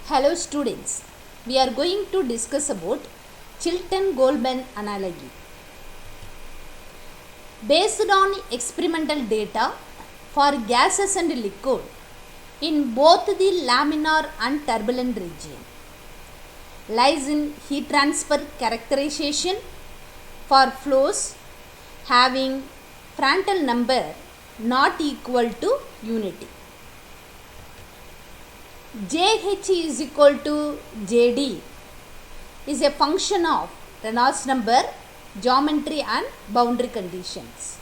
Hello students, we are going to discuss about Chilton-Goldman analogy. Based on experimental data for gases and liquid in both the laminar and turbulent region, lies in heat transfer characterization for flows having Prandtl number not equal to unity. JH is equal to JD is a function of Reynolds number, geometry and boundary conditions.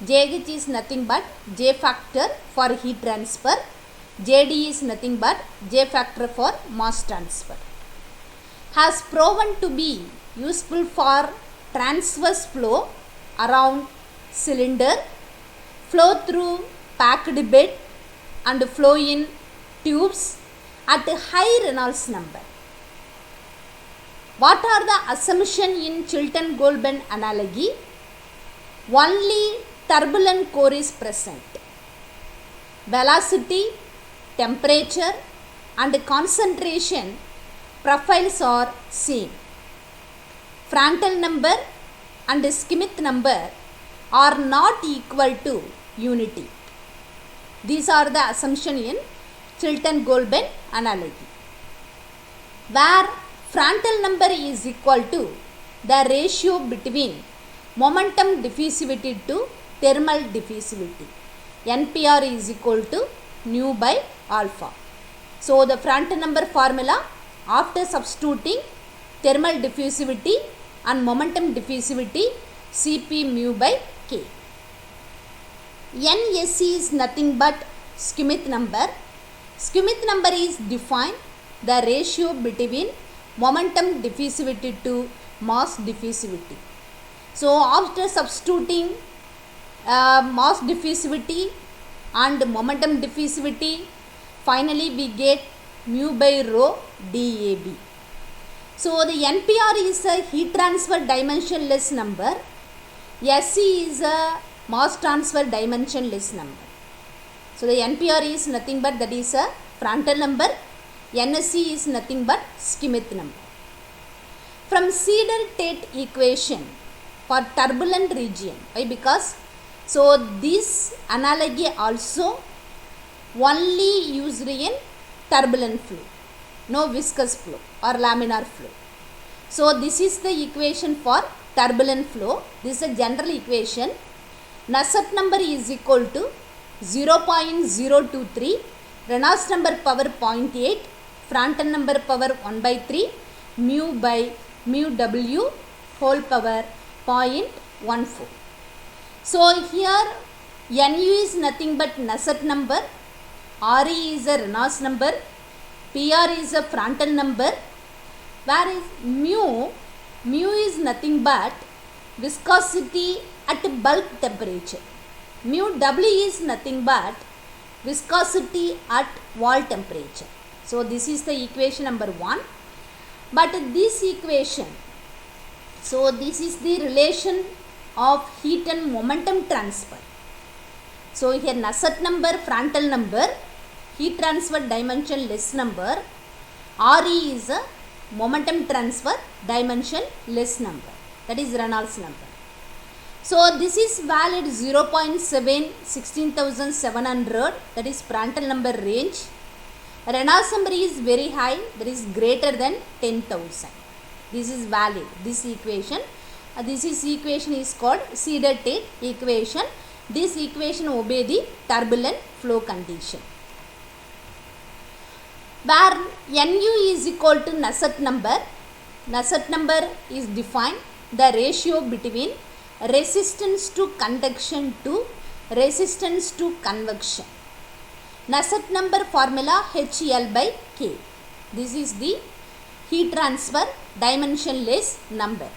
JH is nothing but J factor for heat transfer. JD is nothing but J factor for mass transfer. Has proven to be useful for transverse flow around cylinder, flow through packed bed and flow in tubes at a high Reynolds number. What are the assumptions in Chilton-Goldman analogy? Only turbulent core is present. Velocity, temperature and concentration profiles are same. Prandtl number and Schmidt number are not equal to unity. These are the assumptions in Chilton-Goldman analogy, where Prandtl number is equal to the ratio between momentum diffusivity to thermal diffusivity. NPR is equal to nu by alpha. So the Prandtl number formula, after substituting thermal diffusivity and momentum diffusivity, Cp mu by K. NSE is nothing but Schmidt number. Schmidt number is defined the ratio between momentum diffusivity to mass diffusivity. So after substituting mass diffusivity and momentum diffusivity, finally we get mu by rho DAB. So the NPR is a heat transfer dimensionless number. SE is a mass transfer dimensionless number. So the NPR is nothing but that is a Prandtl number. NSE is nothing but Schmidt number. From Seidel-Tate equation for turbulent region, why? Because so this analogy also only used in turbulent flow, no viscous flow or laminar flow. So this is the equation for turbulent flow. This is a general equation. Nusselt number is equal to 0.023, Reynolds number power 0.8, Prandtl number power 1 by 3, mu by mu W whole power 0.14. So here Nu is nothing but Nusselt number, Re is a Reynolds number, Pr is a Prandtl number, whereas mu is nothing but viscosity at bulk temperature. Mu W is nothing but viscosity at wall temperature. So this is the equation number 1. But this equation, so this is the relation of heat and momentum transfer. So here Nusselt number, Prandtl number, heat transfer dimension less number, Re is a momentum transfer dimension less number, that is Reynolds number. So this is valid 0.7, 16,700, that is Prandtl number range. Reynolds number is very high, that is greater than 10,000. This is valid, this equation. This equation is called Seidel-Tate equation. This equation obey the turbulent flow condition. Where Nu is equal to Nusselt number. Nusselt number is defined the ratio between resistance to conduction to resistance to convection. Nusselt number formula HL by K. This is the heat transfer dimensionless number.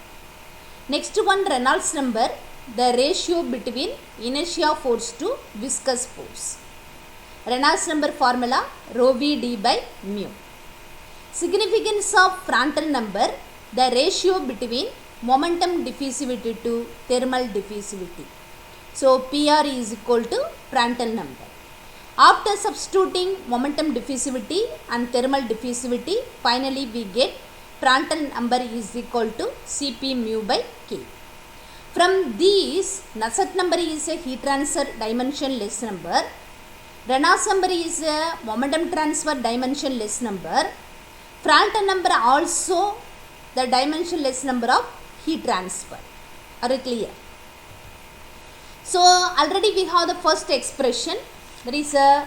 Next one, Reynolds number, the ratio between inertia force to viscous force. Reynolds number formula rho v d by mu. Significance of Prandtl number, the ratio between momentum diffusivity to thermal diffusivity. So PR is equal to Prandtl number. After substituting momentum diffusivity and thermal diffusivity, finally we get Prandtl number is equal to Cp mu by K. From these, Nusselt number is a heat transfer dimensionless number. Reynolds number is a momentum transfer dimensionless number. Prandtl number also the dimensionless number of heat transfer. Are you clear? So already we have the first expression. There is a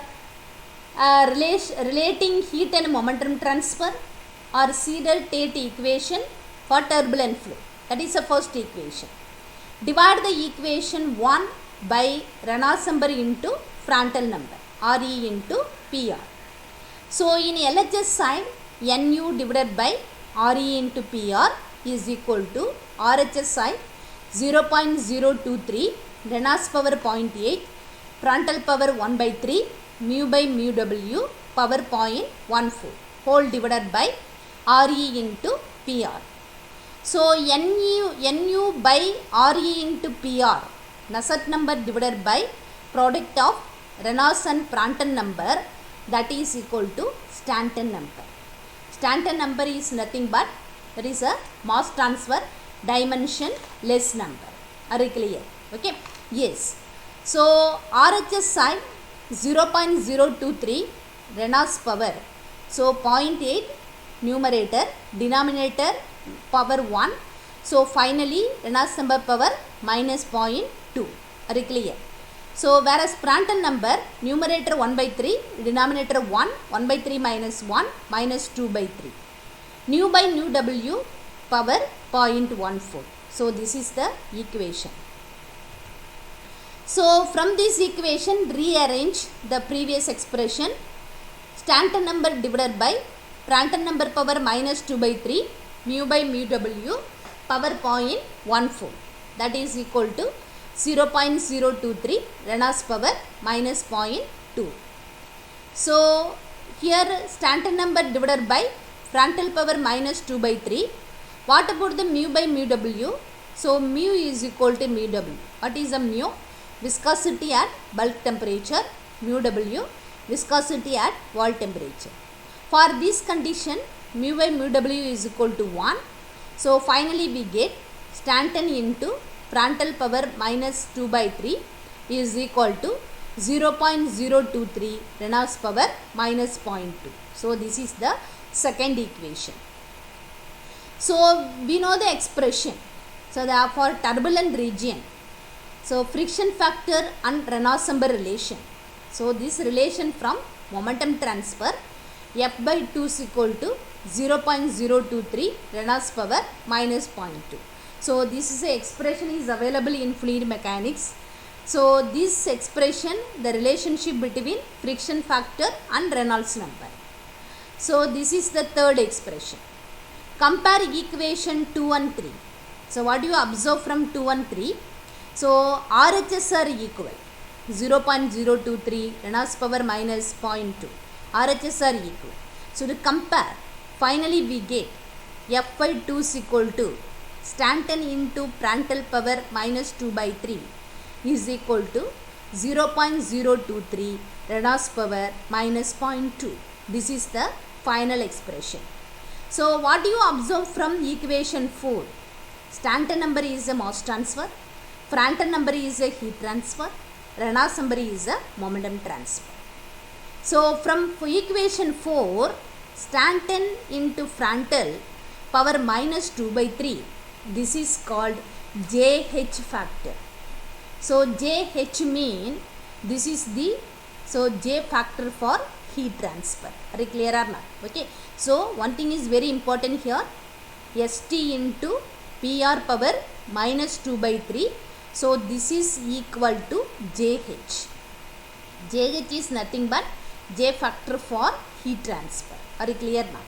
relating heat and momentum transfer or Seidel-Tate equation for turbulent flow. That is the first equation. Divide the equation 1 by Reynolds number into Prandtl number, Re into PR. So in LHS side, Nu divided by Re into PR is equal to RHS side 0.023, Reynolds power 0.8, Prandtl power 1 by 3, mu by mu W power 0.14 whole divided by Re into PR. So Nu by Re into PR, Nusselt number divided by product of Reynolds and Prandtl number, that is equal to Stanton number. Stanton number is nothing but that is a mass transfer dimensionless number. Are you clear? Okay. Yes. So RHS side 0.023 Reynolds power. So 0.8 numerator, denominator power 1. So finally Reynolds number power minus 0.2. Are you clear? So whereas Prandtl number numerator 1 by 3, denominator 1, 1 by 3 minus 1 minus 2 by 3. Nu by nu W power 0.14. So this is the equation. So from this equation rearrange the previous expression. Stanton number divided by Prandtl number power minus 2 by 3 mu by mu W power 0.14, that is equal to 0.023 Reynolds power minus 0.2. So here Stanton number divided by Prandtl power minus 2 by 3. What about the mu by mu W? So mu is equal to mu W. What is the mu? Viscosity at bulk temperature. Mu W, viscosity at wall temperature. For this condition, mu by mu W is equal to 1. So finally we get Stanton into Prandtl power minus 2 by 3 is equal to 0.023 Reynolds power minus 0.2. So this is the second equation. So we know the expression. So therefore turbulent region, so friction factor and Reynolds number relation. So this relation from momentum transfer, F by 2 is equal to 0.023 Reynolds power minus 0.2. So this is a expression is available in fluid mechanics. So this expression, the relationship between friction factor and Reynolds number. So this is the third expression. Compare equation 2 and 3. So what do you observe from 2 and 3? So RHS are equal, 0.023 Reynolds power minus 0.2. RHS are equal. So to compare, finally we get F by 2 is equal to Stanton into Prandtl power minus 2 by 3 is equal to 0.023 Reynolds power minus 0.2. This is the final expression. So what do you observe from equation 4? Stanton number is a mass transfer, Prandtl number is a heat transfer, Reynolds number is a momentum transfer. So from equation 4, Stanton into Prandtl power minus 2 by 3, this is called JH factor. So JH mean this is the, so J factor for heat transfer. Are you clear or not? Okay. So one thing is very important here, ST into PR power minus 2 by 3. So this is equal to JH. JH is nothing but J factor for heat transfer. Are you clear now?